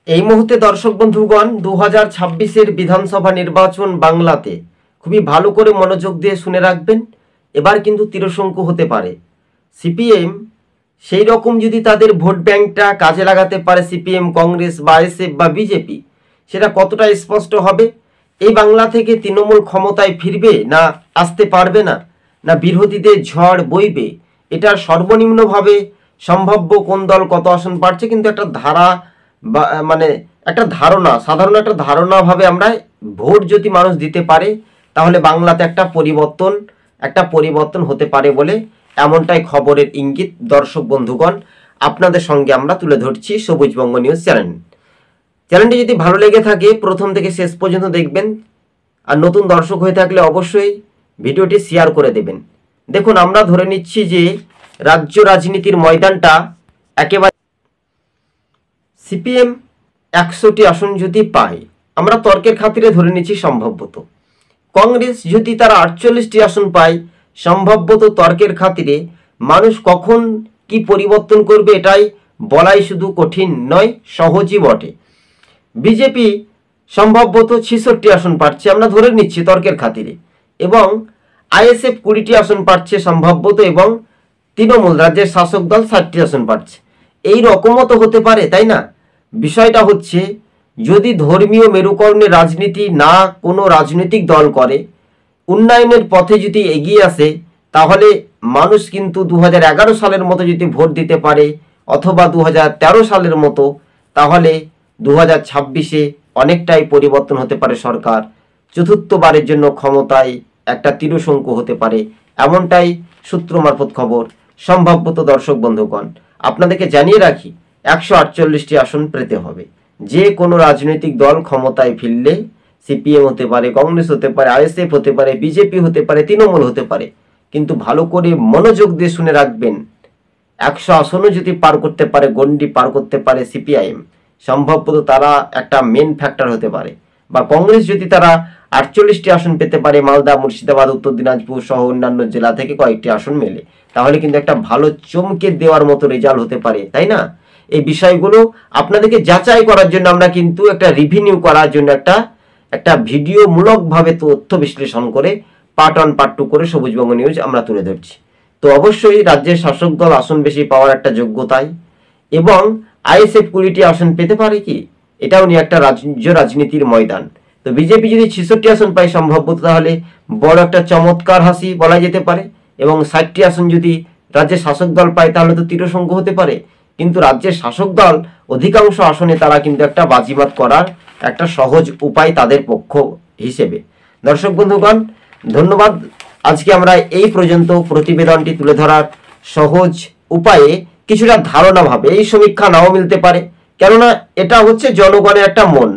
এই মুহূর্তে দর্শক বন্ধুগণ 2026-এর বিধানসভা নির্বাচন বাংলাতে খুবই ভালো করে মনোযোগ দিয়ে শুনে রাখবেন। এবার কিন্তু তীরশঙ্কু হতে পারে। সিপিএম সেই রকম যদি তাদের ভোট ব্যাংকটা কাজে লাগাতে পারে, সিপিএম, কংগ্রেস বা আইএসএফ বা বিজেপি, সেটা কতটা স্পষ্ট হবে। এই বাংলা থেকে তৃণমূল ক্ষমতায় ফিরবে না আসতে পারবে না, না বিরোধীদের ঝড় বইবে, এটা সর্বনিম্নভাবে সম্ভাব্য কোন দল কত আসন পাচ্ছে কিন্তু একটা ধারা বা মানে একটা ধারণা, সাধারণ একটা ধারণাভাবে আমরা ভোট যদি মানুষ দিতে পারে তাহলে বাংলাতে একটা পরিবর্তন হতে পারে বলে এমনটাই খবরের ইঙ্গিত। দর্শক বন্ধুগণ, আপনাদের সঙ্গে আমরা তুলে ধরছি সবুজবঙ্গ নিউজ চ্যানেলটি যদি ভালো লেগে থাকে প্রথম থেকে শেষ পর্যন্ত দেখবেন, আর নতুন দর্শক হয়ে থাকলে অবশ্যই ভিডিওটি শেয়ার করে দেবেন। দেখুন, আমরা ধরে নিচ্ছি যে রাজ্য রাজনীতির ময়দানটা একেবারে সিপিএম 100টি আসন যদি পায়, আমরা তর্কের খাতিরে ধরে নিচ্ছি সম্ভবত। কংগ্রেস যদি তারা 48টি আসন পায়, সম্ভবত তর্কের খাতিরে মানুষ কখন কি পরিবর্তন করবে এটাই বলাই শুধু কঠিন নয়, সহজই বটে। বিজেপি সম্ভবত 66টি আসন পাচ্ছে, আমরা ধরে নিচ্ছি তর্কের খাতিরে, এবং আইএসএফ 20টি আসন পাচ্ছে সম্ভবত, এবং তৃণমূল রাজ্যের শাসক দল 60টি আসন পাচ্ছে। এই রকমও তো হতে পারে, তাই না? বিষয়টা হচ্ছে, যদি ধর্মীয় মেরুকরণের রাজনীতি না কোনো রাজনৈতিক দল করে, উন্নয়নের পথে যদি এগিয়ে আসে, তাহলে মানুষ কিন্তু 2011 সালের মতো যদি ভোট দিতে পারে অথবা 2013 সালের মতো, তাহলে 2026-এ অনেকটাই পরিবর্তন হতে পারে। সরকার চতুর্থবারের জন্য ক্ষমতায় একটা তীরশঙ্কু হতে পারে, এমনটাই সূত্র মারফত খবর। সম্ভবত দর্শক বন্ধুগণ, আপনাদেরকে জানিয়ে রাখি 148টি আসন পেতে হবে। যে কোনো রাজনৈতিক দল ক্ষমতায় ফিরলে, সিপিএম হতে পারে, কংগ্রেস হতে পারে, আইএসএফ হতে পারে, বিজেপি হতে পারে, তৃণমূল হতে পারে, কিন্তু ভালো করে মনোযোগ দিয়ে শুনে রাখবেন, 100 আসনও যদি পার করতে পারে, গন্ডি পার করতে পারে সিপিআইএম, সম্ভবত তারা একটা মেন ফ্যাক্টর হতে পারে। বা কংগ্রেস যদি তারা 48টি আসন পেতে পারে, মালদা, মুর্শিদাবাদ, উত্তর দিনাজপুর সহ অন্যান্য জেলা থেকে কয়েকটি আসন মেলে, তাহলে কিন্তু একটা ভালো চমকে দেওয়ার মতো রেজাল্ট হতে পারে, তাই না? এই বিষয়গুলো আপনাদেরকে যাচাই করার জন্য আমরা কিন্তু একটা রিভিনিউ করার জন্য একটা ভিডিও মূলকভাবে তথ্য বিশ্লেষণ করে পার্ট 1 পার্ট 2 করে সবুজবঙ্গ নিউজ আমরা তুলে ধরছি। তো অবশ্যই রাজ্যের শাসক দল আসন বেশি পাওয়ার একটা যোগ্যতায়, এবং আইএসএফ 20টি আসন পেতে পারে কি, এটাও নিয়ে একটা রাজ্য রাজনীতির ময়দান। তো বিজেপি যদি 66টি আসন পায় সম্ভবত, তাহলে বড় একটা চমৎকার হাসি বলা যেতে পারে, এবং 60টি আসন যদি রাজ্যের শাসক দল পায় তাহলে তো তীরশঙ্কু হতে পারে। কিন্তু রাজ্যের শাসক দল অধিকাংশ আসনে তারা কিন্তু একটা বাজিমাত করার একটা সহজ উপায় তাদের পক্ষ হিসেবে। দর্শক বন্ধুগণ, ধন্যবাদ। আজকে আমরা এই পর্যন্ত প্রতিবেদনটি তুলে ধরার সহজ উপায়ে কিছুটা ধারণা ভাবে, এই সমীক্ষা নাও মিলতে পারে, কেননা এটা হচ্ছে জনগণের একটা মন।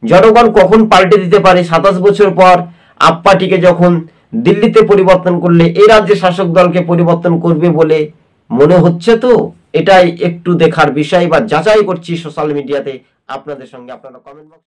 জনগণ কখন পাল্টে দিতে পারে, 27 বছর পর আপ পার্টিকে যখন দিল্লিতে পরিবর্তন করলে এই রাজ্যের শাসক দলকে পরিবর্তন করবে বলে মনে হচ্ছে। তো এটাই একটু দেখার বিষয়, বা যাচাই করছি সোশ্যাল মিডিয়াতে আপনাদের সঙ্গে। আপনারা কমেন্ট বক্স